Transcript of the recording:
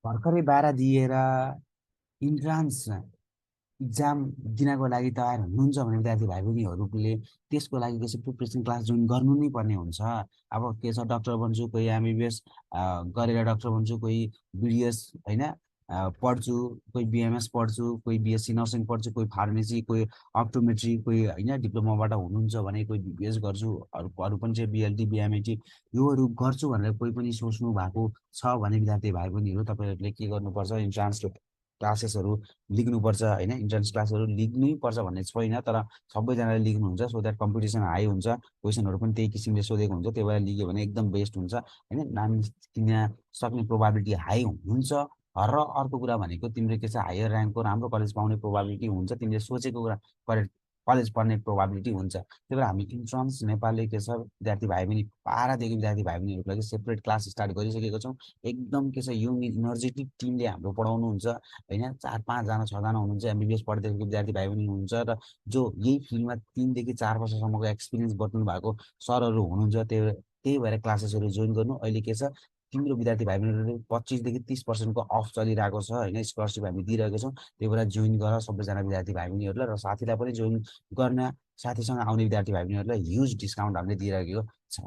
भर्खरै 12 दिएर entrance exam दिनको लागि तयार हुनुहुन्छ भने विद्यार्थी भाइ बहिनीहरूले त्यसको लागि के छ प्रिपरेसन क्लास जोइन गर्नु नै पर्ने हुन्छ। अब के छ डक्टर बन्छु, कोही एमबिबिएस गरेर डक्टर बन्छु, कोही बिडिएस होइन पढ्छु, कोही बिएमएस पढ्छु, कोही बिएससी नर्सिङ पढ्छु, कोही फार्मेसी, कोही अप्टोमेट्री, कोही होइन डिप्लोमाबाट हुनुहुन्छ भने कोही बिबिएस गर्छु, अरू पनि चाहिँ बिएलटी बिएमएटी योहरू गर्छु भनेर कोही पनि सोच्नु भएको छ भने विद्यार्थी भाइ बहिनीहरू तपाईँहरूले के गर्नुपर्छ, इन्ट्रान्स क्लासेसहरू लिग्नुपर्छ होइन। इन्ट्रान्स क्लासहरू लिग्नै पर्छ भन्ने छैन, तर सबैजनाले लिग्नुहुन्छ सो द्याट कम्पिटिसन हाई हुन्छ, क्वेसनहरू पनि त्यही किसिमले सोधेको हुन्छ, त्यही भएर लिग्यो भने एकदम बेस्ट हुन्छ होइन, नाम किन्न सक्ने प्रोभाबिलिटी हाई हुन्छ। र अर्को कुरा भनेको तिम्रो के छ हायर ऱ्याङ्कको राम्रो कलेज पाउने प्रोभाबिलिटी हुन्छ, तिमीले सोचेको कुरा कलेज पढ्ने प्रोभाबिलिटी हुन्छ। त्यही भएर हामी इन्ट्रान्स नेपालले के छ विद्यार्थी भाइ बहिनी 12देखि विद्यार्थी भाइ बहिनीहरूको लागि सेपरेट क्लास स्टार्ट गरिसकेको छौँ। एकदम के छ यङ इनर्जेटिक टिमले हाम्रो पढाउनुहुन्छ होइन, 4-5जना 6जना हुनुहुन्छ एमबिबिएस पढ्दै विद्यार्थी भाइ बहिनी हुनुहुन्छ र जो यही फिल्डमा 3 देखि 4 वर्षसम्मको एक्सपिरियन्स बटुल्नु भएको सरहरू हुनुहुन्छ। त्यही भएर क्लासेसहरू जोइन गर्नु। अहिले के छ तिम्रो विद्यार्थी भाइ बहिनीहरू 25 देखि 30% अफ चलिरहेको छ होइन, स्कलरसिप हामी दिइरहेको छौँ। त्यही भएर जोइन गर सबैजना विद्यार्थी भाइ बहिनीहरूलाई, र साथीलाई पनि जोइन गर्न, साथीसँग आउने विद्यार्थी भाइ बहिनीहरूलाई ह्युज डिस्काउन्ट हामीले दिइरहेको छ।